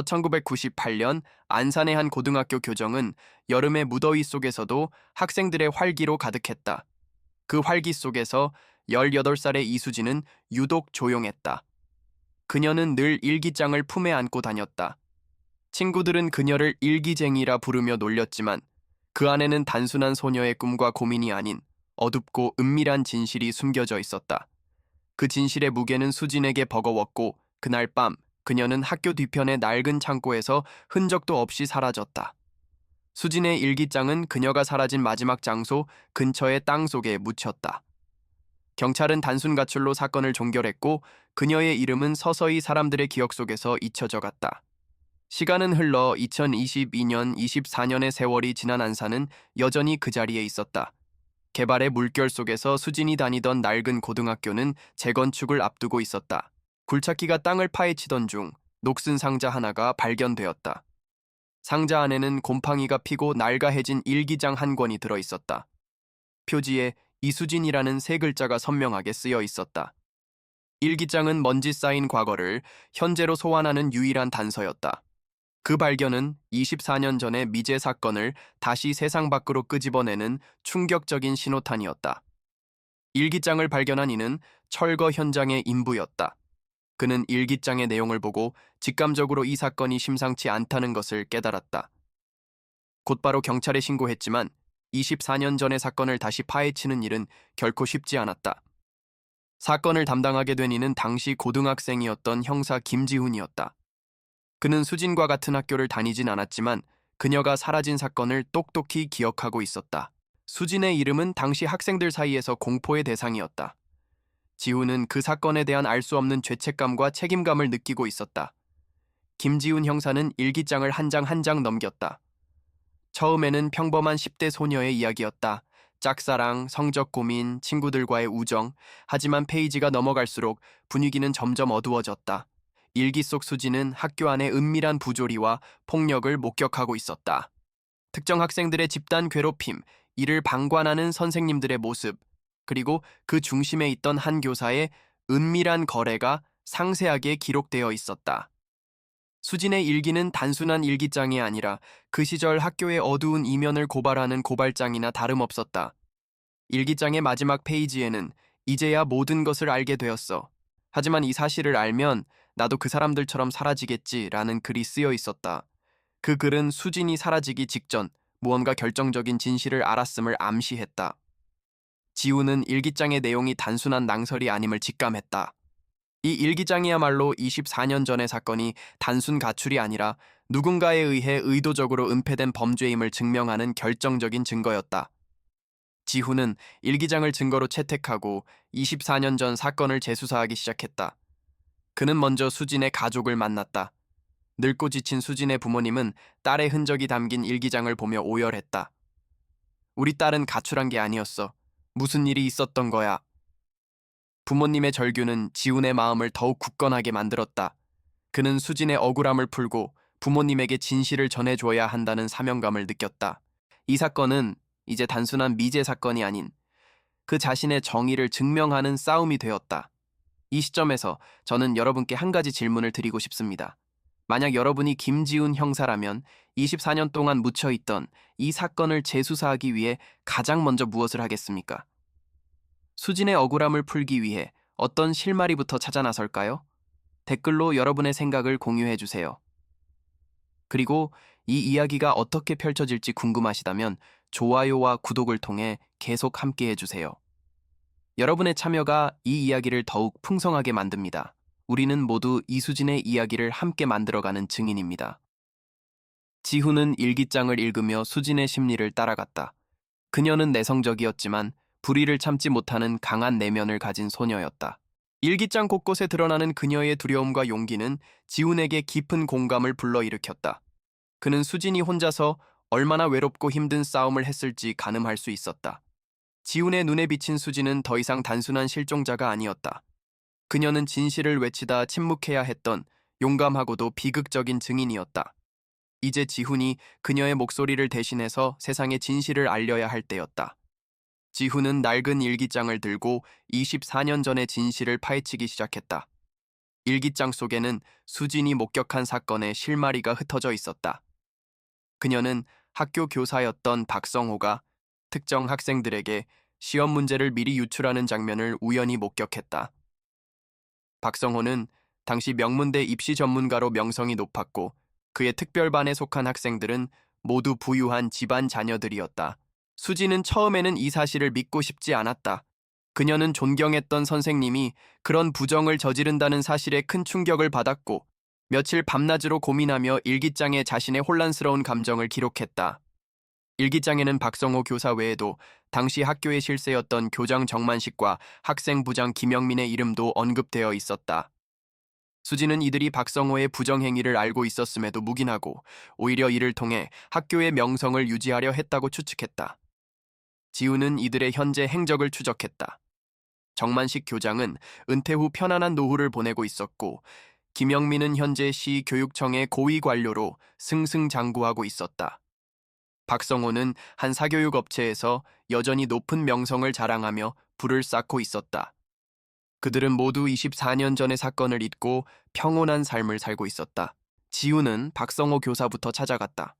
1998년 안산의 한 고등학교 교정은 여름의 무더위 속에서도 학생들의 활기로 가득했다. 그 활기 속에서 18살의 이수진은 유독 조용했다. 그녀는 늘 일기장을 품에 안고 다녔다. 친구들은 그녀를 일기쟁이라 부르며 놀렸지만 그 안에는 단순한 소녀의 꿈과 고민이 아닌 어둡고 은밀한 진실이 숨겨져 있었다. 그 진실의 무게는 수진에게 버거웠고 그날 밤 그녀는 학교 뒤편의 낡은 창고에서 흔적도 없이 사라졌다. 수진의 일기장은 그녀가 사라진 마지막 장소 근처의 땅 속에 묻혔다. 경찰은 단순 가출로 사건을 종결했고 그녀의 이름은 서서히 사람들의 기억 속에서 잊혀져 갔다. 시간은 흘러 2022년, 24년의 세월이 지난 안산은 여전히 그 자리에 있었다. 개발의 물결 속에서 수진이 다니던 낡은 고등학교는 재건축을 앞두고 있었다. 굴착기가 땅을 파헤치던 중 녹슨 상자 하나가 발견되었다. 상자 안에는 곰팡이가 피고 낡아해진 일기장 한 권이 들어있었다. 표지에 이수진이라는 세 글자가 선명하게 쓰여 있었다. 일기장은 먼지 쌓인 과거를 현재로 소환하는 유일한 단서였다. 그 발견은 24년 전의 미제 사건을 다시 세상 밖으로 끄집어내는 충격적인 신호탄이었다. 일기장을 발견한 이는 철거 현장의 인부였다. 그는 일기장의 내용을 보고 직감적으로 이 사건이 심상치 않다는 것을 깨달았다. 곧바로 경찰에 신고했지만 24년 전의 사건을 다시 파헤치는 일은 결코 쉽지 않았다. 사건을 담당하게 된 이는 당시 고등학생이었던 형사 김지훈이었다. 그는 수진과 같은 학교를 다니진 않았지만 그녀가 사라진 사건을 똑똑히 기억하고 있었다. 수진의 이름은 당시 학생들 사이에서 공포의 대상이었다. 지훈은 그 사건에 대한 알 수 없는 죄책감과 책임감을 느끼고 있었다. 김지훈 형사는 일기장을 한 장 한 장 넘겼다. 처음에는 평범한 10대 소녀의 이야기였다. 짝사랑, 성적 고민, 친구들과의 우정. 하지만 페이지가 넘어갈수록 분위기는 점점 어두워졌다. 일기 속 수지는 학교 안의 은밀한 부조리와 폭력을 목격하고 있었다. 특정 학생들의 집단 괴롭힘, 이를 방관하는 선생님들의 모습, 그리고 그 중심에 있던 한 교사의 은밀한 거래가 상세하게 기록되어 있었다. 수진의 일기는 단순한 일기장이 아니라 그 시절 학교의 어두운 이면을 고발하는 고발장이나 다름없었다. 일기장의 마지막 페이지에는 이제야 모든 것을 알게 되었어. 하지만 이 사실을 알면 나도 그 사람들처럼 사라지겠지라는 글이 쓰여 있었다. 그 글은 수진이 사라지기 직전 무언가 결정적인 진실을 알았음을 암시했다. 지우는 일기장의 내용이 단순한 낭설이 아님을 직감했다. 이 일기장이야말로 24년 전의 사건이 단순 가출이 아니라 누군가에 의해 의도적으로 은폐된 범죄임을 증명하는 결정적인 증거였다. 지훈은 일기장을 증거로 채택하고 24년 전 사건을 재수사하기 시작했다. 그는 먼저 수진의 가족을 만났다. 늙고 지친 수진의 부모님은 딸의 흔적이 담긴 일기장을 보며 오열했다. 우리 딸은 가출한 게 아니었어. 무슨 일이 있었던 거야. 부모님의 절규는 지훈의 마음을 더욱 굳건하게 만들었다. 그는 수진의 억울함을 풀고 부모님에게 진실을 전해줘야 한다는 사명감을 느꼈다. 이 사건은 이제 단순한 미제 사건이 아닌 그 자신의 정의를 증명하는 싸움이 되었다. 이 시점에서 저는 여러분께 한 가지 질문을 드리고 싶습니다. 만약 여러분이 김지훈 형사라면 24년 동안 묻혀있던 이 사건을 재수사하기 위해 가장 먼저 무엇을 하겠습니까? 수진의 억울함을 풀기 위해 어떤 실마리부터 찾아 나설까요? 댓글로 여러분의 생각을 공유해주세요. 그리고 이 이야기가 어떻게 펼쳐질지 궁금하시다면 좋아요와 구독을 통해 계속 함께 해주세요. 여러분의 참여가 이 이야기를 더욱 풍성하게 만듭니다. 우리는 모두 이수진의 이야기를 함께 만들어가는 증인입니다. 지훈은 일기장을 읽으며 수진의 심리를 따라갔다. 그녀는 내성적이었지만 불의를 참지 못하는 강한 내면을 가진 소녀였다. 일기장 곳곳에 드러나는 그녀의 두려움과 용기는 지훈에게 깊은 공감을 불러일으켰다. 그는 수진이 혼자서 얼마나 외롭고 힘든 싸움을 했을지 가늠할 수 있었다. 지훈의 눈에 비친 수진은 더 이상 단순한 실종자가 아니었다. 그녀는 진실을 외치다 침묵해야 했던 용감하고도 비극적인 증인이었다. 이제 지훈이 그녀의 목소리를 대신해서 세상에 진실을 알려야 할 때였다. 지훈은 낡은 일기장을 들고 24년 전의 진실을 파헤치기 시작했다. 일기장 속에는 수진이 목격한 사건의 실마리가 흩어져 있었다. 그녀는 학교 교사였던 박성호가 특정 학생들에게 시험 문제를 미리 유출하는 장면을 우연히 목격했다. 박성호는 당시 명문대 입시 전문가로 명성이 높았고 그의 특별반에 속한 학생들은 모두 부유한 집안 자녀들이었다. 수지는 처음에는 이 사실을 믿고 싶지 않았다. 그녀는 존경했던 선생님이 그런 부정을 저지른다는 사실에 큰 충격을 받았고 며칠 밤낮으로 고민하며 일기장에 자신의 혼란스러운 감정을 기록했다. 일기장에는 박성호 교사 외에도 당시 학교의 실세였던 교장 정만식과 학생 부장 김영민의 이름도 언급되어 있었다. 수지는 이들이 박성호의 부정행위를 알고 있었음에도 묵인하고 오히려 이를 통해 학교의 명성을 유지하려 했다고 추측했다. 지우는 이들의 현재 행적을 추적했다. 정만식 교장은 은퇴 후 편안한 노후를 보내고 있었고 김영민은 현재 시 교육청의 고위 관료로 승승장구하고 있었다. 박성호는 한 사교육 업체에서 여전히 높은 명성을 자랑하며 부를 쌓고 있었다. 그들은 모두 24년 전의 사건을 잊고 평온한 삶을 살고 있었다. 지우는 박성호 교사부터 찾아갔다.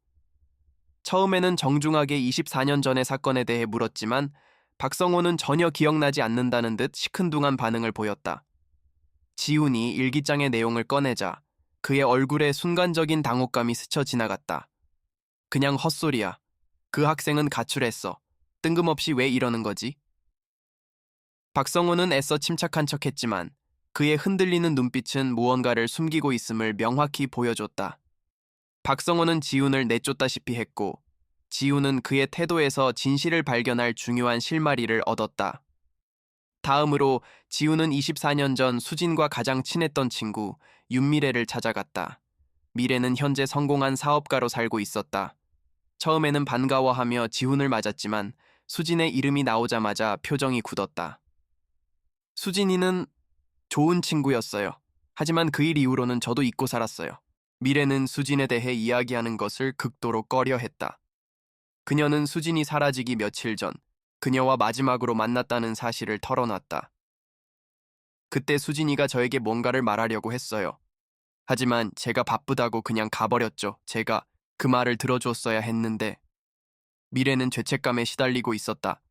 처음에는 정중하게 24년 전의 사건에 대해 물었지만 박성호는 전혀 기억나지 않는다는 듯 시큰둥한 반응을 보였다. 지훈이 일기장의 내용을 꺼내자 그의 얼굴에 순간적인 당혹감이 스쳐 지나갔다. 그냥 헛소리야. 그 학생은 가출했어. 뜬금없이 왜 이러는 거지? 박성호는 애써 침착한 척했지만 그의 흔들리는 눈빛은 무언가를 숨기고 있음을 명확히 보여줬다. 박성호는 지훈을 내쫓다시피 했고 지훈은 그의 태도에서 진실을 발견할 중요한 실마리를 얻었다. 다음으로 지훈은 24년 전 수진과 가장 친했던 친구 윤미래를 찾아갔다. 미래는 현재 성공한 사업가로 살고 있었다. 처음에는 반가워하며 지훈을 맞았지만 수진의 이름이 나오자마자 표정이 굳었다. 수진이는 좋은 친구였어요. 하지만 그 일 이후로는 저도 잊고 살았어요. 미래는 수진에 대해 이야기하는 것을 극도로 꺼려했다. 그녀는 수진이 사라지기 며칠 전 그녀와 마지막으로 만났다는 사실을 털어놨다. 그때 수진이가 저에게 뭔가를 말하려고 했어요. 하지만 제가 바쁘다고 그냥 가버렸죠. 제가 그 말을 들어줬어야 했는데. 미래는 죄책감에 시달리고 있었다.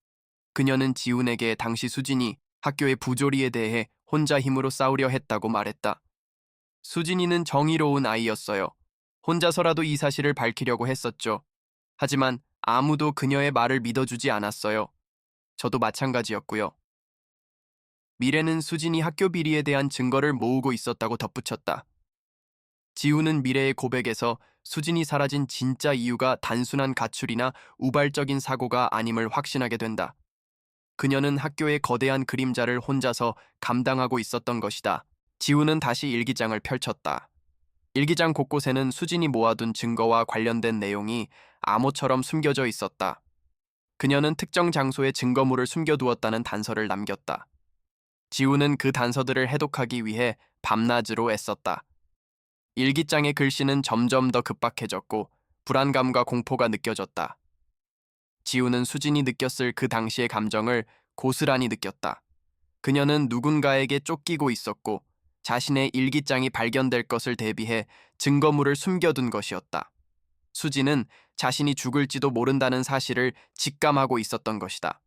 그녀는 지훈에게 당시 수진이 학교의 부조리에 대해 혼자 힘으로 싸우려 했다고 말했다. 수진이는 정의로운 아이였어요. 혼자서라도 이 사실을 밝히려고 했었죠. 하지만 아무도 그녀의 말을 믿어주지 않았어요. 저도 마찬가지였고요. 미래는 수진이 학교 비리에 대한 증거를 모으고 있었다고 덧붙였다. 지우는 미래의 고백에서 수진이 사라진 진짜 이유가 단순한 가출이나 우발적인 사고가 아님을 확신하게 된다. 그녀는 학교의 거대한 그림자를 혼자서 감당하고 있었던 것이다. 지우는 다시 일기장을 펼쳤다. 일기장 곳곳에는 수진이 모아둔 증거와 관련된 내용이 암호처럼 숨겨져 있었다. 그녀는 특정 장소에 증거물을 숨겨두었다는 단서를 남겼다. 지우는 그 단서들을 해독하기 위해 밤낮으로 애썼다. 일기장의 글씨는 점점 더 급박해졌고 불안감과 공포가 느껴졌다. 지우는 수진이 느꼈을 그 당시의 감정을 고스란히 느꼈다. 그녀는 누군가에게 쫓기고 있었고 자신의 일기장이 발견될 것을 대비해 증거물을 숨겨둔 것이었다. 수지는 자신이 죽을지도 모른다는 사실을 직감하고 있었던 것이다.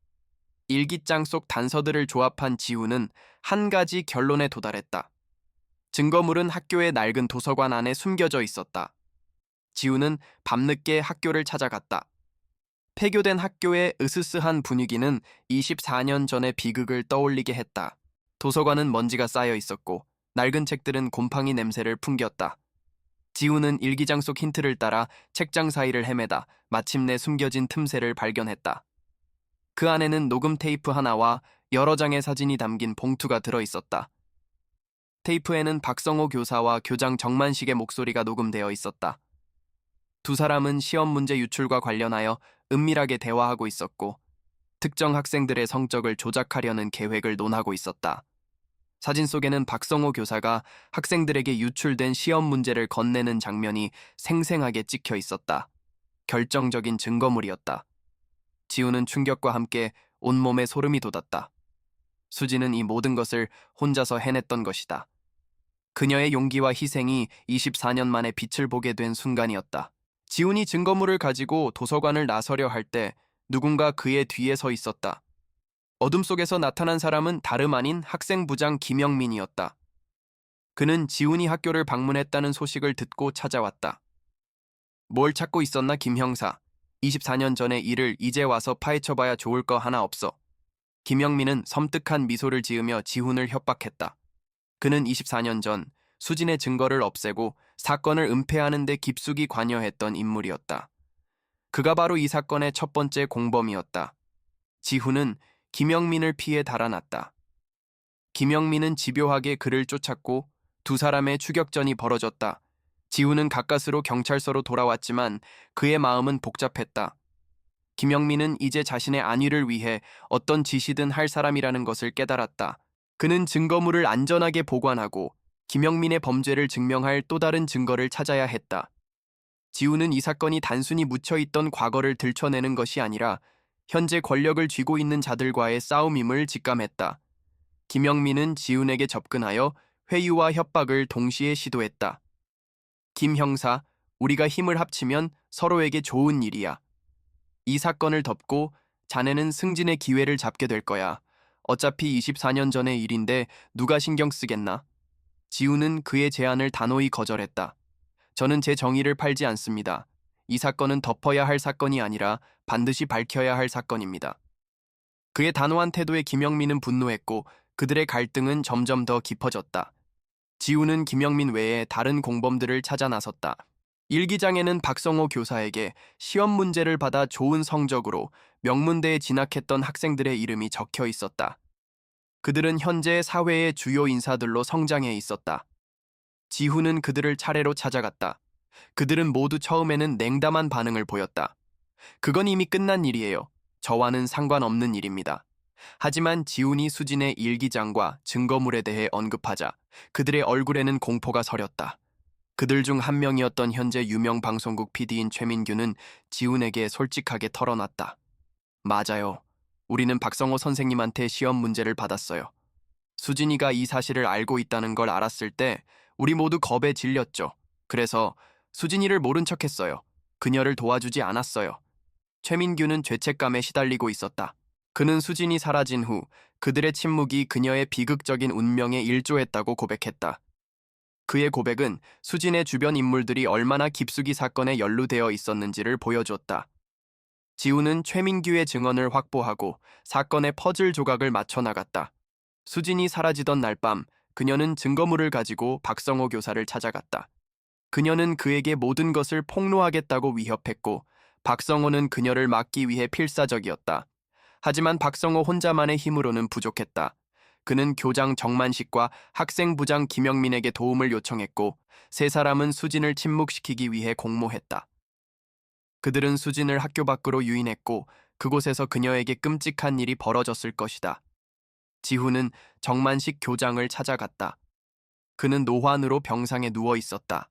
일기장 속 단서들을 조합한 지우는 한 가지 결론에 도달했다. 증거물은 학교의 낡은 도서관 안에 숨겨져 있었다. 지우는 밤늦게 학교를 찾아갔다. 폐교된 학교의 으스스한 분위기는 24년 전의 비극을 떠올리게 했다. 도서관은 먼지가 쌓여 있었고 낡은 책들은 곰팡이 냄새를 풍겼다. 지우는 일기장 속 힌트를 따라 책장 사이를 헤매다 마침내 숨겨진 틈새를 발견했다. 그 안에는 녹음 테이프 하나와 여러 장의 사진이 담긴 봉투가 들어있었다. 테이프에는 박성호 교사와 교장 정만식의 목소리가 녹음되어 있었다. 두 사람은 시험 문제 유출과 관련하여 은밀하게 대화하고 있었고 특정 학생들의 성적을 조작하려는 계획을 논하고 있었다. 사진 속에는 박성호 교사가 학생들에게 유출된 시험 문제를 건네는 장면이 생생하게 찍혀 있었다. 결정적인 증거물이었다. 지우는 충격과 함께 온몸에 소름이 돋았다. 수지는 이 모든 것을 혼자서 해냈던 것이다. 그녀의 용기와 희생이 24년 만에 빛을 보게 된 순간이었다. 지훈이 증거물을 가지고 도서관을 나서려 할 때 누군가 그의 뒤에 서 있었다. 어둠 속에서 나타난 사람은 다름 아닌 학생부장 김영민이었다. 그는 지훈이 학교를 방문했다는 소식을 듣고 찾아왔다. 뭘 찾고 있었나, 김 형사? 24년 전의 일을 이제 와서 파헤쳐봐야 좋을 거 하나 없어. 김영민은 섬뜩한 미소를 지으며 지훈을 협박했다. 그는 24년 전 수진의 증거를 없애고 사건을 은폐하는 데 깊숙이 관여했던 인물이었다. 그가 바로 이 사건의 첫 번째 공범이었다. 지훈은 김영민을 피해 달아났다. 김영민은 집요하게 그를 쫓았고 두 사람의 추격전이 벌어졌다. 지훈은 가까스로 경찰서로 돌아왔지만 그의 마음은 복잡했다. 김영민은 이제 자신의 안위를 위해 어떤 짓이든 할 사람이라는 것을 깨달았다. 그는 증거물을 안전하게 보관하고 김영민의 범죄를 증명할 또 다른 증거를 찾아야 했다. 지훈은 이 사건이 단순히 묻혀있던 과거를 들춰내는 것이 아니라 현재 권력을 쥐고 있는 자들과의 싸움임을 직감했다. 김영민은 지훈에게 접근하여 회유와 협박을 동시에 시도했다. 김 형사, 우리가 힘을 합치면 서로에게 좋은 일이야. 이 사건을 덮고 자네는 승진의 기회를 잡게 될 거야. 어차피 24년 전의 일인데 누가 신경 쓰겠나? 지훈은 그의 제안을 단호히 거절했다. 저는 제 정의를 팔지 않습니다. 이 사건은 덮어야 할 사건이 아니라 반드시 밝혀야 할 사건입니다. 그의 단호한 태도에 김영민은 분노했고 그들의 갈등은 점점 더 깊어졌다. 지훈은 김영민 외에 다른 공범들을 찾아 나섰다. 일기장에는 박성호 교사에게 시험 문제를 받아 좋은 성적으로 명문대에 진학했던 학생들의 이름이 적혀 있었다. 그들은 현재 사회의 주요 인사들로 성장해 있었다. 지훈은 그들을 차례로 찾아갔다. 그들은 모두 처음에는 냉담한 반응을 보였다. 그건 이미 끝난 일이에요. 저와는 상관없는 일입니다. 하지만 지훈이 수진의 일기장과 증거물에 대해 언급하자 그들의 얼굴에는 공포가 서렸다. 그들 중 한 명이었던 현재 유명 방송국 PD인 최민규는 지훈에게 솔직하게 털어놨다. 맞아요. 우리는 박성호 선생님한테 시험 문제를 받았어요. 수진이가 이 사실을 알고 있다는 걸 알았을 때 우리 모두 겁에 질렸죠. 그래서 수진이를 모른 척했어요. 그녀를 도와주지 않았어요. 최민규는 죄책감에 시달리고 있었다. 그는 수진이 사라진 후 그들의 침묵이 그녀의 비극적인 운명에 일조했다고 고백했다. 그의 고백은 수진의 주변 인물들이 얼마나 깊숙이 사건에 연루되어 있었는지를 보여줬다. 지훈은 최민규의 증언을 확보하고 사건의 퍼즐 조각을 맞춰 나갔다. 수진이 사라지던 날 밤 그녀는 증거물을 가지고 박성호 교사를 찾아갔다. 그녀는 그에게 모든 것을 폭로하겠다고 위협했고 박성호는 그녀를 막기 위해 필사적이었다. 하지만 박성호 혼자만의 힘으로는 부족했다. 그는 교장 정만식과 학생부장 김영민에게 도움을 요청했고 세 사람은 수진을 침묵시키기 위해 공모했다. 그들은 수진을 학교 밖으로 유인했고 그곳에서 그녀에게 끔찍한 일이 벌어졌을 것이다. 지훈은 정만식 교장을 찾아갔다. 그는 노환으로 병상에 누워 있었다.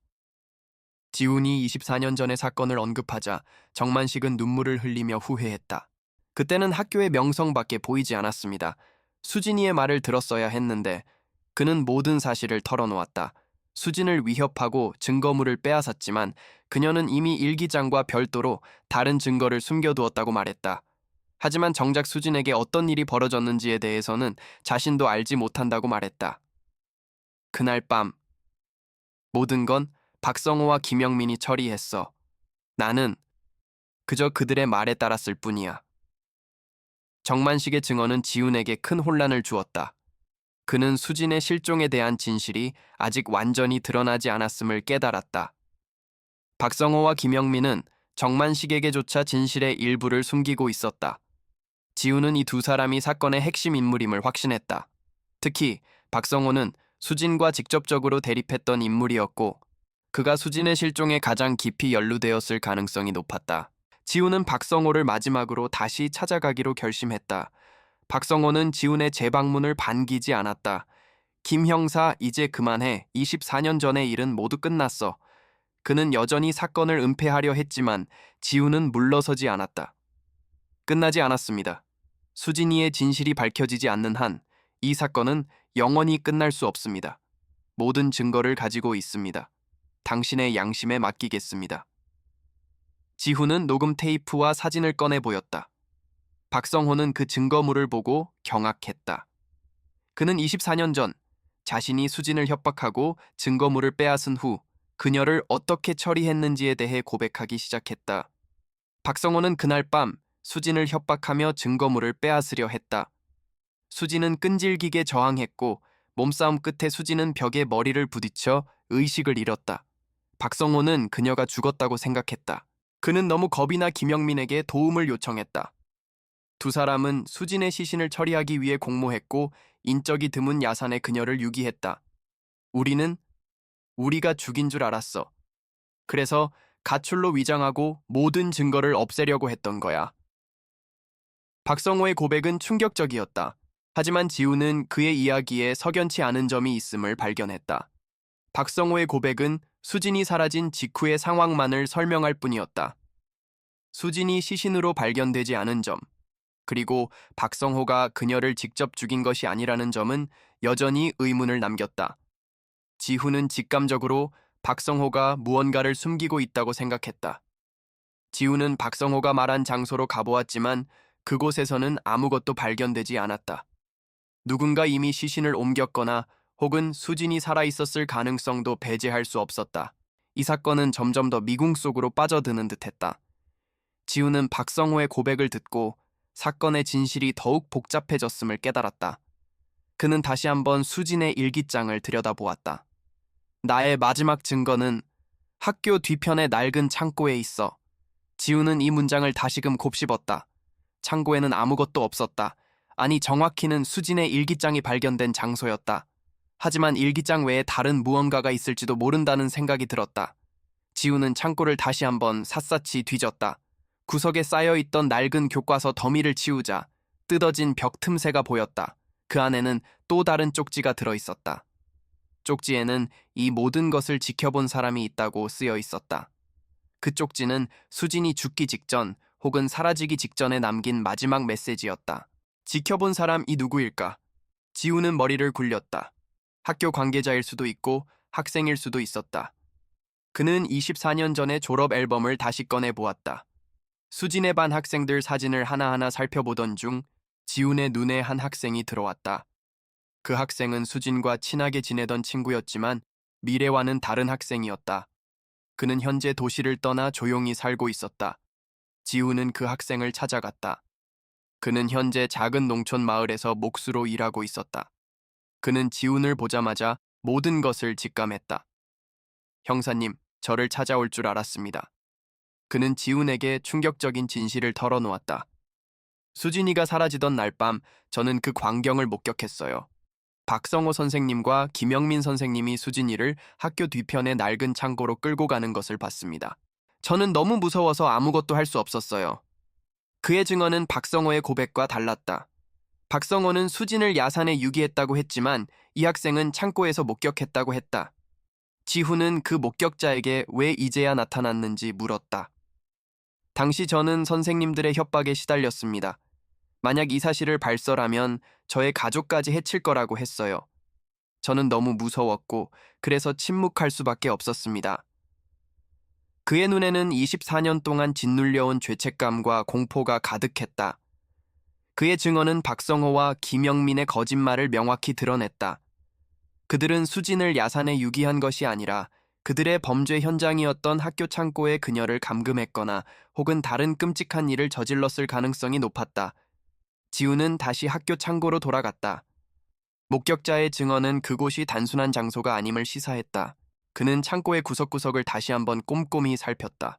지훈이 24년 전의 사건을 언급하자 정만식은 눈물을 흘리며 후회했다. 그때는 학교의 명성밖에 보이지 않았습니다. 수진이의 말을 들었어야 했는데 그는 모든 사실을 털어놓았다. 수진을 위협하고 증거물을 빼앗았지만 그녀는 이미 일기장과 별도로 다른 증거를 숨겨두었다고 말했다. 하지만 정작 수진에게 어떤 일이 벌어졌는지에 대해서는 자신도 알지 못한다고 말했다. 그날 밤 모든 건 박성호와 김영민이 처리했어. 나는 그저 그들의 말에 따랐을 뿐이야. 정만식의 증언은 지훈에게 큰 혼란을 주었다. 그는 수진의 실종에 대한 진실이 아직 완전히 드러나지 않았음을 깨달았다. 박성호와 김영민은 정만식에게조차 진실의 일부를 숨기고 있었다. 지훈은 이 두 사람이 사건의 핵심 인물임을 확신했다. 특히 박성호는 수진과 직접적으로 대립했던 인물이었고 그가 수진의 실종에 가장 깊이 연루되었을 가능성이 높았다. 지훈은 박성호를 마지막으로 다시 찾아가기로 결심했다. 박성호는 지훈의 재방문을 반기지 않았다. 김 형사, 이제 그만해. 24년 전의 일은 모두 끝났어. 그는 여전히 사건을 은폐하려 했지만 지훈은 물러서지 않았다. 끝나지 않았습니다. 수진이의 진실이 밝혀지지 않는 한 이 사건은 영원히 끝날 수 없습니다. 모든 증거를 가지고 있습니다. 당신의 양심에 맡기겠습니다. 지훈은 녹음 테이프와 사진을 꺼내 보였다. 박성호는 그 증거물을 보고 경악했다. 그는 24년 전 자신이 수진을 협박하고 증거물을 빼앗은 후 그녀를 어떻게 처리했는지에 대해 고백하기 시작했다. 박성호는 그날 밤 수진을 협박하며 증거물을 빼앗으려 했다. 수진은 끈질기게 저항했고 몸싸움 끝에 수진은 벽에 머리를 부딪혀 의식을 잃었다. 박성호는 그녀가 죽었다고 생각했다. 그는 너무 겁이 나 김영민에게 도움을 요청했다. 두 사람은 수진의 시신을 처리하기 위해 공모했고 인적이 드문 야산에 그녀를 유기했다. 우리는 우리가 죽인 줄 알았어. 그래서 가출로 위장하고 모든 증거를 없애려고 했던 거야. 박성호의 고백은 충격적이었다. 하지만 지우는 그의 이야기에 석연치 않은 점이 있음을 발견했다. 박성호의 고백은 수진이 사라진 직후의 상황만을 설명할 뿐이었다. 수진이 시신으로 발견되지 않은 점, 그리고 박성호가 그녀를 직접 죽인 것이 아니라는 점은 여전히 의문을 남겼다. 지훈은 직감적으로 박성호가 무언가를 숨기고 있다고 생각했다. 지훈은 박성호가 말한 장소로 가보았지만 그곳에서는 아무것도 발견되지 않았다. 누군가 이미 시신을 옮겼거나 혹은 수진이 살아있었을 가능성도 배제할 수 없었다. 이 사건은 점점 더 미궁 속으로 빠져드는 듯했다. 지훈은 박성호의 고백을 듣고 사건의 진실이 더욱 복잡해졌음을 깨달았다. 그는 다시 한번 수진의 일기장을 들여다보았다. 나의 마지막 증거는 학교 뒤편의 낡은 창고에 있어. 지훈은 이 문장을 다시금 곱씹었다. 창고에는 아무것도 없었다. 아니, 정확히는 수진의 일기장이 발견된 장소였다. 하지만 일기장 외에 다른 무언가가 있을지도 모른다는 생각이 들었다. 지훈은 창고를 다시 한번 샅샅이 뒤졌다. 구석에 쌓여있던 낡은 교과서 더미를 치우자 뜯어진 벽 틈새가 보였다. 그 안에는 또 다른 쪽지가 들어있었다. 쪽지에는 이 모든 것을 지켜본 사람이 있다고 쓰여 있었다. 그 쪽지는 수진이 죽기 직전 혹은 사라지기 직전에 남긴 마지막 메시지였다. 지켜본 사람이 누구일까? 지우는 머리를 굴렸다. 학교 관계자일 수도 있고 학생일 수도 있었다. 그는 24년 전의 졸업 앨범을 다시 꺼내 보았다. 수진의 반 학생들 사진을 하나하나 살펴보던 중 지훈의 눈에 한 학생이 들어왔다. 그 학생은 수진과 친하게 지내던 친구였지만 미래와는 다른 학생이었다. 그는 현재 도시를 떠나 조용히 살고 있었다. 지훈은 그 학생을 찾아갔다. 그는 현재 작은 농촌 마을에서 목수로 일하고 있었다. 그는 지훈을 보자마자 모든 것을 직감했다. 형사님, 저를 찾아올 줄 알았습니다. 그는 지훈에게 충격적인 진실을 털어놓았다. 수진이가 사라지던 날 밤 저는 그 광경을 목격했어요. 박성호 선생님과 김영민 선생님이 수진이를 학교 뒤편의 낡은 창고로 끌고 가는 것을 봤습니다. 저는 너무 무서워서 아무것도 할 수 없었어요. 그의 증언은 박성호의 고백과 달랐다. 박성호는 수진을 야산에 유기했다고 했지만 이 학생은 창고에서 목격했다고 했다. 지훈은 그 목격자에게 왜 이제야 나타났는지 물었다. 당시 저는 선생님들의 협박에 시달렸습니다. 만약 이 사실을 발설하면 저의 가족까지 해칠 거라고 했어요. 저는 너무 무서웠고 그래서 침묵할 수밖에 없었습니다. 그의 눈에는 24년 동안 짓눌려온 죄책감과 공포가 가득했다. 그의 증언은 박성호와 김영민의 거짓말을 명확히 드러냈다. 그들은 수진을 야산에 유기한 것이 아니라 그들의 범죄 현장이었던 학교 창고에 그녀를 감금했거나 혹은 다른 끔찍한 일을 저질렀을 가능성이 높았다. 지훈은 다시 학교 창고로 돌아갔다. 목격자의 증언은 그곳이 단순한 장소가 아님을 시사했다. 그는 창고의 구석구석을 다시 한번 꼼꼼히 살폈다.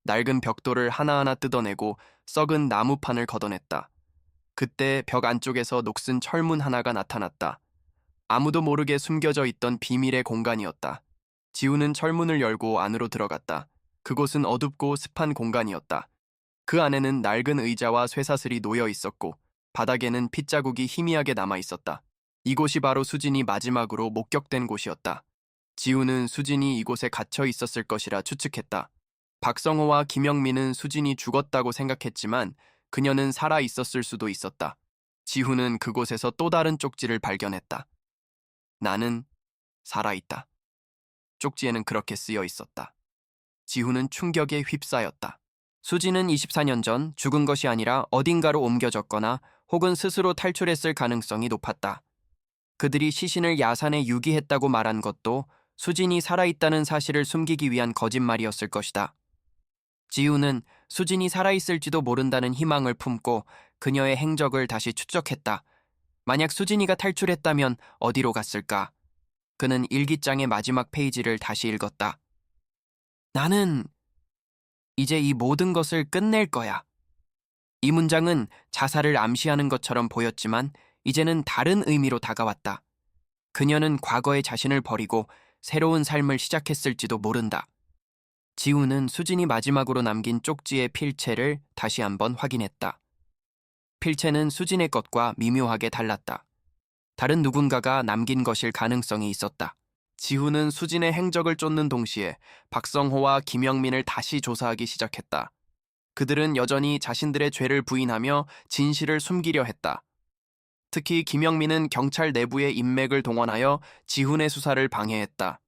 낡은 벽돌을 하나하나 뜯어내고 썩은 나무판을 걷어냈다. 그때 벽 안쪽에서 녹슨 철문 하나가 나타났다. 아무도 모르게 숨겨져 있던 비밀의 공간이었다. 지훈은 철문을 열고 안으로 들어갔다. 그곳은 어둡고 습한 공간이었다. 그 안에는 낡은 의자와 쇠사슬이 놓여 있었고 바닥에는 핏자국이 희미하게 남아 있었다. 이곳이 바로 수진이 마지막으로 목격된 곳이었다. 지훈은 수진이 이곳에 갇혀 있었을 것이라 추측했다. 박성호와 김영민은 수진이 죽었다고 생각했지만 그녀는 살아 있었을 수도 있었다. 지훈은 그곳에서 또 다른 쪽지를 발견했다. 나는 살아있다. 쪽지에는 그렇게 쓰여 있었다. 지훈은 충격에 휩싸였다. 수진은 24년 전 죽은 것이 아니라 어딘가로 옮겨졌거나 혹은 스스로 탈출했을 가능성이 높았다. 그들이 시신을 야산에 유기했다고 말한 것도 수진이 살아있다는 사실을 숨기기 위한 거짓말이었을 것이다. 지훈은 수진이 살아있을지도 모른다는 희망을 품고 그녀의 행적을 다시 추적했다. 만약 수진이가 탈출했다면 어디로 갔을까? 그는 일기장의 마지막 페이지를 다시 읽었다. 나는 이제 이 모든 것을 끝낼 거야. 이 문장은 자살을 암시하는 것처럼 보였지만 이제는 다른 의미로 다가왔다. 그녀는 과거의 자신을 버리고 새로운 삶을 시작했을지도 모른다. 지훈은 수진이 마지막으로 남긴 쪽지의 필체를 다시 한번 확인했다. 필체는 수진의 것과 미묘하게 달랐다. 다른 누군가가 남긴 것일 가능성이 있었다. 지훈은 수진의 행적을 쫓는 동시에 박성호와 김영민을 다시 조사하기 시작했다. 그들은 여전히 자신들의 죄를 부인하며 진실을 숨기려 했다. 특히 김영민은 경찰 내부의 인맥을 동원하여 지훈의 수사를 방해했다.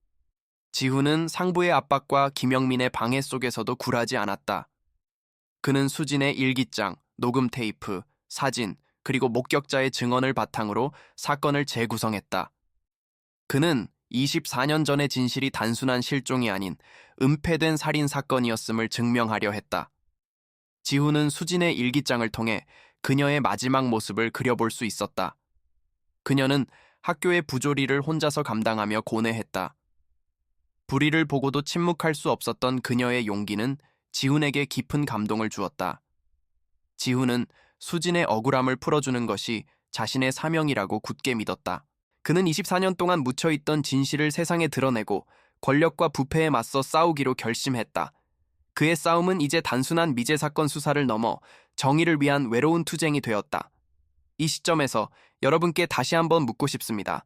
지훈은 상부의 압박과 김영민의 방해 속에서도 굴하지 않았다. 그는 수진의 일기장, 녹음 테이프, 사진, 그리고 목격자의 증언을 바탕으로 사건을 재구성했다. 그는 24년 전의 진실이 단순한 실종이 아닌 은폐된 살인 사건이었음을 증명하려 했다. 지훈은 수진의 일기장을 통해 그녀의 마지막 모습을 그려볼 수 있었다. 그녀는 학교의 부조리를 혼자서 감당하며 고뇌했다. 불의를 보고도 침묵할 수 없었던 그녀의 용기는 지훈에게 깊은 감동을 주었다. 지훈은 수진의 억울함을 풀어주는 것이 자신의 사명이라고 굳게 믿었다. 그는 24년 동안 묻혀있던 진실을 세상에 드러내고 권력과 부패에 맞서 싸우기로 결심했다. 그의 싸움은 이제 단순한 미제 사건 수사를 넘어 정의를 위한 외로운 투쟁이 되었다. 이 시점에서 여러분께 다시 한번 묻고 싶습니다.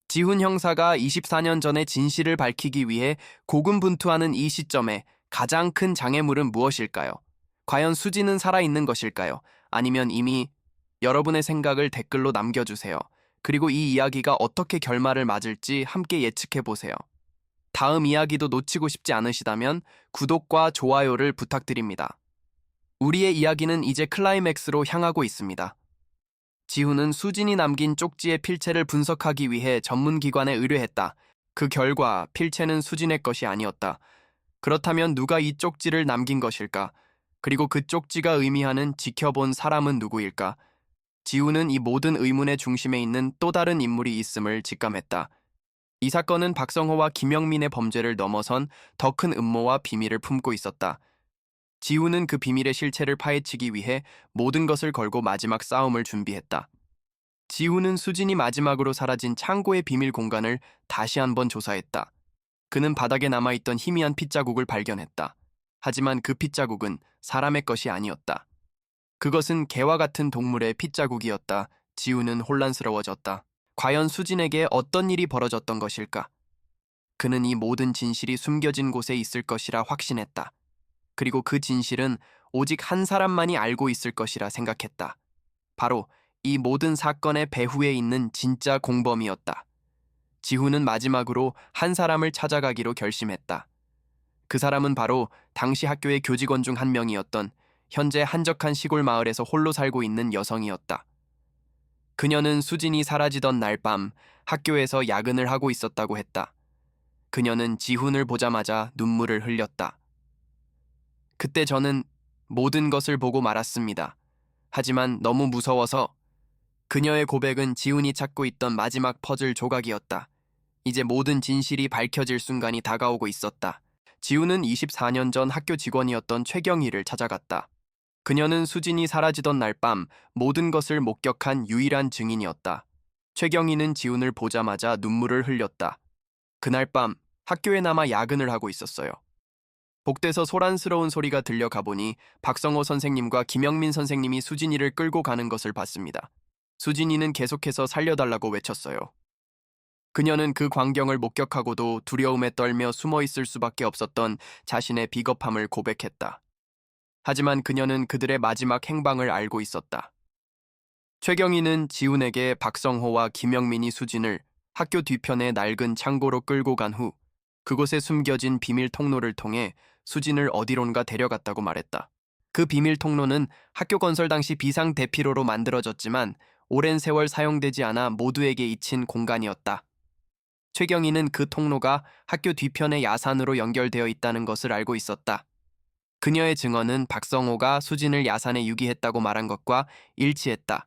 지훈 형사가 24년 전의 진실을 밝히기 위해 고군분투하는 이 시점에 가장 큰 장애물은 무엇일까요? 과연 수진은 살아있는 것일까요? 아니면 이미 여러분의 생각을 댓글로 남겨주세요. 그리고 이 이야기가 어떻게 결말을 맞을지 함께 예측해보세요. 다음 이야기도 놓치고 싶지 않으시다면 구독과 좋아요를 부탁드립니다. 우리의 이야기는 이제 클라이맥스로 향하고 있습니다. 지훈은 수진이 남긴 쪽지의 필체를 분석하기 위해 전문기관에 의뢰했다. 그 결과 필체는 수진의 것이 아니었다. 그렇다면 누가 이 쪽지를 남긴 것일까? 그리고 그 쪽지가 의미하는 지켜본 사람은 누구일까? 지훈은 이 모든 의문의 중심에 있는 또 다른 인물이 있음을 직감했다. 이 사건은 박성호와 김영민의 범죄를 넘어선 더 큰 음모와 비밀을 품고 있었다. 지훈은 그 비밀의 실체를 파헤치기 위해 모든 것을 걸고 마지막 싸움을 준비했다. 지훈은 수진이 마지막으로 사라진 창고의 비밀 공간을 다시 한번 조사했다. 그는 바닥에 남아있던 희미한 핏자국을 발견했다. 하지만 그 핏자국은 사람의 것이 아니었다. 그것은 개와 같은 동물의 핏자국이었다. 지훈은 혼란스러워졌다. 과연 수진에게 어떤 일이 벌어졌던 것일까? 그는 이 모든 진실이 숨겨진 곳에 있을 것이라 확신했다. 그리고 그 진실은 오직 한 사람만이 알고 있을 것이라 생각했다. 바로 이 모든 사건의 배후에 있는 진짜 공범이었다. 지훈은 마지막으로 한 사람을 찾아가기로 결심했다. 그 사람은 바로 당시 학교의 교직원 중 한 명이었던 현재 한적한 시골 마을에서 홀로 살고 있는 여성이었다. 그녀는 수진이 사라지던 날 밤 학교에서 야근을 하고 있었다고 했다. 그녀는 지훈을 보자마자 눈물을 흘렸다. 그때 저는 모든 것을 보고 말았습니다. 하지만 너무 무서워서. 그녀의 고백은 지훈이 찾고 있던 마지막 퍼즐 조각이었다. 이제 모든 진실이 밝혀질 순간이 다가오고 있었다. 지훈은 24년 전 학교 직원이었던 최경희를 찾아갔다. 그녀는 수진이 사라지던 날 밤 모든 것을 목격한 유일한 증인이었다. 최경희는 지훈을 보자마자 눈물을 흘렸다. 그날 밤 학교에 남아 야근을 하고 있었어요. 복대서 소란스러운 소리가 들려 가보니 박성호 선생님과 김영민 선생님이 수진이를 끌고 가는 것을 봤습니다. 수진이는 계속해서 살려달라고 외쳤어요. 그녀는 그 광경을 목격하고도 두려움에 떨며 숨어있을 수밖에 없었던 자신의 비겁함을 고백했다. 하지만 그녀는 그들의 마지막 행방을 알고 있었다. 최경희는 지훈에게 박성호와 김영민이 수진을 학교 뒤편의 낡은 창고로 끌고 간 후 그곳에 숨겨진 비밀 통로를 통해 수진을 어디론가 데려갔다고 말했다. 그 비밀 통로는 학교 건설 당시 비상 대피로로 만들어졌지만 오랜 세월 사용되지 않아 모두에게 잊힌 공간이었다. 최경희는 그 통로가 학교 뒤편의 야산으로 연결되어 있다는 것을 알고 있었다. 그녀의 증언은 박성호가 수진을 야산에 유기했다고 말한 것과 일치했다.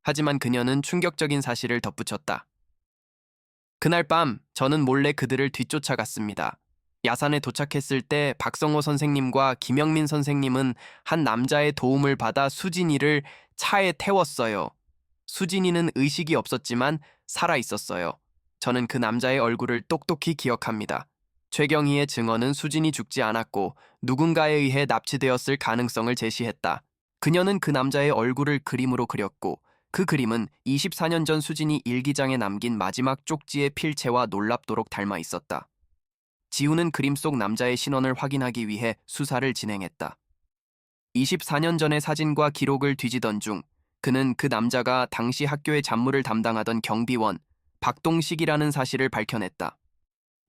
하지만 그녀는 충격적인 사실을 덧붙였다. 그날 밤 저는 몰래 그들을 뒤쫓아갔습니다. 야산에 도착했을 때 박성호 선생님과 김영민 선생님은 한 남자의 도움을 받아 수진이를 차에 태웠어요. 수진이는 의식이 없었지만 살아 있었어요. 저는 그 남자의 얼굴을 똑똑히 기억합니다. 최경희의 증언은 수진이 죽지 않았고 누군가에 의해 납치되었을 가능성을 제시했다. 그녀는 그 남자의 얼굴을 그림으로 그렸고 그 그림은 24년 전 수진이 일기장에 남긴 마지막 쪽지의 필체와 놀랍도록 닮아 있었다. 지우는 그림 속 남자의 신원을 확인하기 위해 수사를 진행했다. 24년 전의 사진과 기록을 뒤지던 중 그는 그 남자가 당시 학교의 잡무를 담당하던 경비원 박동식이라는 사실을 밝혀냈다.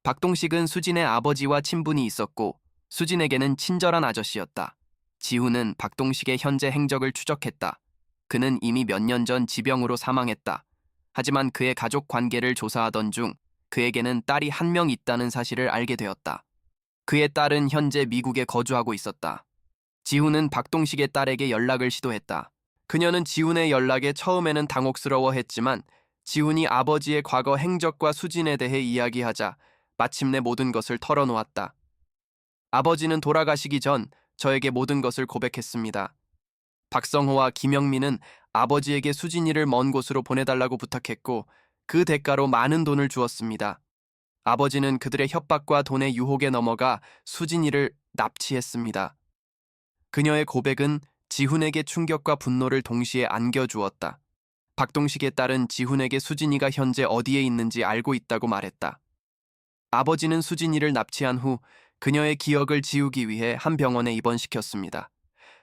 박동식은 수진의 아버지와 친분이 있었고 수진에게는 친절한 아저씨였다. 지우는 박동식의 현재 행적을 추적했다. 그는 이미 몇 년 전 지병으로 사망했다. 하지만 그의 가족 관계를 조사하던 중 그에게는 딸이 한 명 있다는 사실을 알게 되었다. 그의 딸은 현재 미국에 거주하고 있었다. 지훈은 박동식의 딸에게 연락을 시도했다. 그녀는 지훈의 연락에 처음에는 당혹스러워했지만 지훈이 아버지의 과거 행적과 수진에 대해 이야기하자 마침내 모든 것을 털어놓았다. 아버지는 돌아가시기 전 저에게 모든 것을 고백했습니다. 박성호와 김영민은 아버지에게 수진이를 먼 곳으로 보내달라고 부탁했고 그 대가로 많은 돈을 주었습니다. 아버지는 그들의 협박과 돈의 유혹에 넘어가 수진이를 납치했습니다. 그녀의 고백은 지훈에게 충격과 분노를 동시에 안겨주었다. 박동식의 딸은 지훈에게 수진이가 현재 어디에 있는지 알고 있다고 말했다. 아버지는 수진이를 납치한 후 그녀의 기억을 지우기 위해 한 병원에 입원시켰습니다.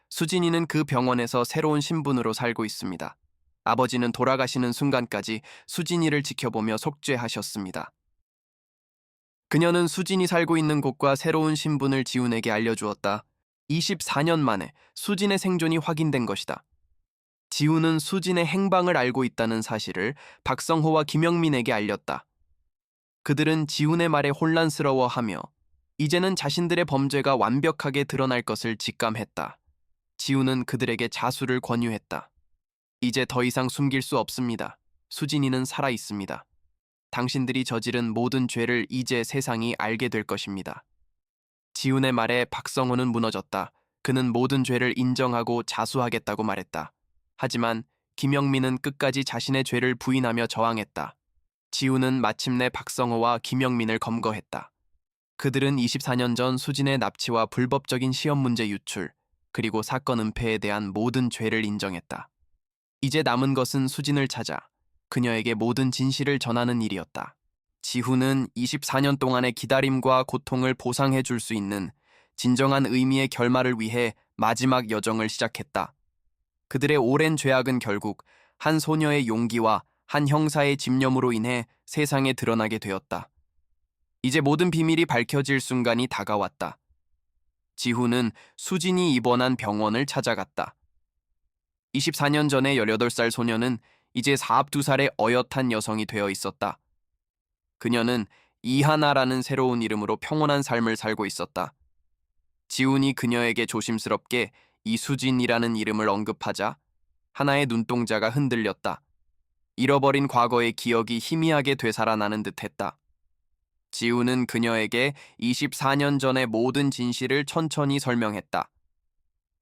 수진이는 그 병원에서 새로운 신분으로 살고 있습니다. 아버지는 돌아가시는 순간까지 수진이를 지켜보며 속죄하셨습니다. 그녀는 수진이 살고 있는 곳과 새로운 신분을 지훈에게 알려주었다. 24년 만에 수진의 생존이 확인된 것이다. 지훈은 수진의 행방을 알고 있다는 사실을 박성호와 김영민에게 알렸다. 그들은 지훈의 말에 혼란스러워하며 이제는 자신들의 범죄가 완벽하게 드러날 것을 직감했다. 지훈은 그들에게 자수를 권유했다. 이제 더 이상 숨길 수 없습니다. 수진이는 살아 있습니다. 당신들이 저지른 모든 죄를 이제 세상이 알게 될 것입니다. 지훈의 말에 박성호는 무너졌다. 그는 모든 죄를 인정하고 자수하겠다고 말했다. 하지만 김영민은 끝까지 자신의 죄를 부인하며 저항했다. 지훈은 마침내 박성호와 김영민을 검거했다. 그들은 24년 전 수진의 납치와 불법적인 시험 문제 유출, 그리고 사건 은폐에 대한 모든 죄를 인정했다. 이제 남은 것은 수진을 찾아 그녀에게 모든 진실을 전하는 일이었다. 지훈은 24년 동안의 기다림과 고통을 보상해 줄 수 있는 진정한 의미의 결말을 위해 마지막 여정을 시작했다. 그들의 오랜 죄악은 결국 한 소녀의 용기와 한 형사의 집념으로 인해 세상에 드러나게 되었다. 이제 모든 비밀이 밝혀질 순간이 다가왔다. 지훈은 수진이 입원한 병원을 찾아갔다. 24년 전의 18살 소녀는 이제 42살의 어엿한 여성이 되어 있었다. 그녀는 이하나라는 새로운 이름으로 평온한 삶을 살고 있었다. 지훈이 그녀에게 조심스럽게 이수진이라는 이름을 언급하자 하나의 눈동자가 흔들렸다. 잃어버린 과거의 기억이 희미하게 되살아나는 듯했다. 지훈은 그녀에게 24년 전의 모든 진실을 천천히 설명했다.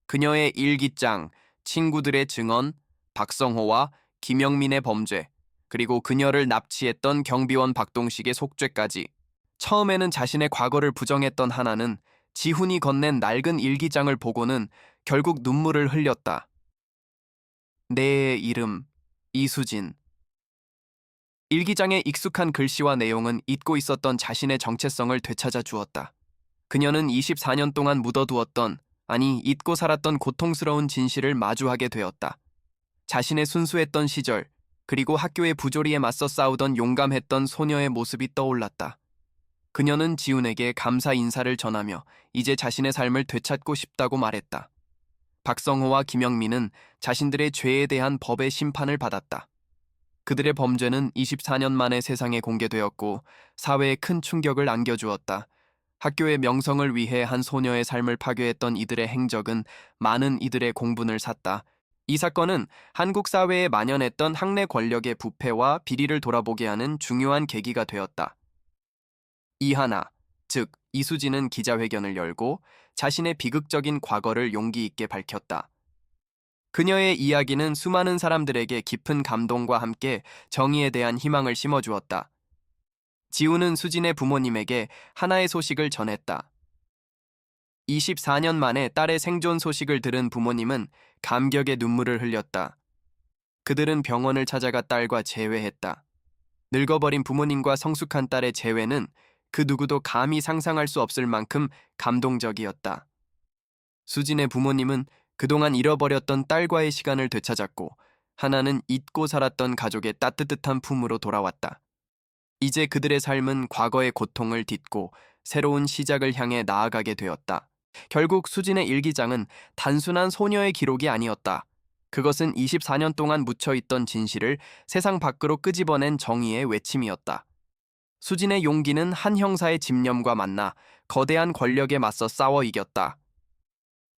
그녀의 일기장, 친구들의 증언, 박성호와 김영민의 범죄, 그리고 그녀를 납치했던 경비원 박동식의 속죄까지. 처음에는 자신의 과거를 부정했던 하나는 지훈이 건넨 낡은 일기장을 보고는 결국 눈물을 흘렸다. 내 이름, 이수진. 일기장의 익숙한 글씨와 내용은 잊고 있었던 자신의 정체성을 되찾아 주었다. 그녀는 24년 동안 묻어두었던, 아니 잊고 살았던 고통스러운 진실을 마주하게 되었다. 자신의 순수했던 시절, 그리고 학교의 부조리에 맞서 싸우던 용감했던 소녀의 모습이 떠올랐다. 그녀는 지훈에게 감사 인사를 전하며 이제 자신의 삶을 되찾고 싶다고 말했다. 박성호와 김영민은 자신들의 죄에 대한 법의 심판을 받았다. 그들의 범죄는 24년 만에 세상에 공개되었고 사회에 큰 충격을 안겨주었다. 학교의 명성을 위해 한 소녀의 삶을 파괴했던 이들의 행적은 많은 이들의 공분을 샀다. 이 사건은 한국 사회에 만연했던 학내 권력의 부패와 비리를 돌아보게 하는 중요한 계기가 되었다. 이하나, 즉 이수진은 기자회견을 열고 자신의 비극적인 과거를 용기 있게 밝혔다. 그녀의 이야기는 수많은 사람들에게 깊은 감동과 함께 정의에 대한 희망을 심어주었다. 지우는 수진의 부모님에게 하나의 소식을 전했다. 24년 만에 딸의 생존 소식을 들은 부모님은 감격의 눈물을 흘렸다. 그들은 병원을 찾아가 딸과 재회했다. 늙어버린 부모님과 성숙한 딸의 재회는 그 누구도 감히 상상할 수 없을 만큼 감동적이었다. 수진의 부모님은 그동안 잃어버렸던 딸과의 시간을 되찾았고 하나는 잊고 살았던 가족의 따뜻한 품으로 돌아왔다. 이제 그들의 삶은 과거의 고통을 딛고 새로운 시작을 향해 나아가게 되었다. 결국 수진의 일기장은 단순한 소녀의 기록이 아니었다. 그것은 24년 동안 묻혀있던 진실을 세상 밖으로 끄집어낸 정의의 외침이었다. 수진의 용기는 한 형사의 집념과 만나 거대한 권력에 맞서 싸워 이겼다.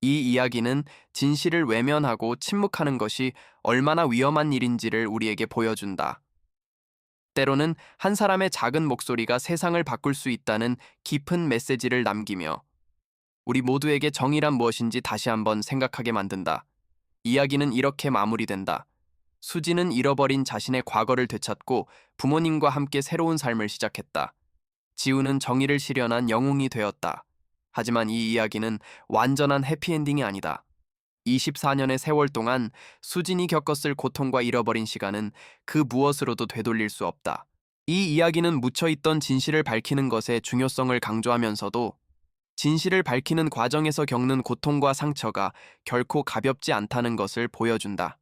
이 이야기는 진실을 외면하고 침묵하는 것이 얼마나 위험한 일인지를 우리에게 보여준다. 때로는 한 사람의 작은 목소리가 세상을 바꿀 수 있다는 깊은 메시지를 남기며 우리 모두에게 정의란 무엇인지 다시 한번 생각하게 만든다. 이야기는 이렇게 마무리된다. 수지는 잃어버린 자신의 과거를 되찾고 부모님과 함께 새로운 삶을 시작했다. 지우는 정의를 실현한 영웅이 되었다. 하지만 이 이야기는 완전한 해피엔딩이 아니다. 24년의 세월 동안 수진이 겪었을 고통과 잃어버린 시간은 그 무엇으로도 되돌릴 수 없다. 이 이야기는 묻혀있던 진실을 밝히는 것의 중요성을 강조하면서도 진실을 밝히는 과정에서 겪는 고통과 상처가 결코 가볍지 않다는 것을 보여준다.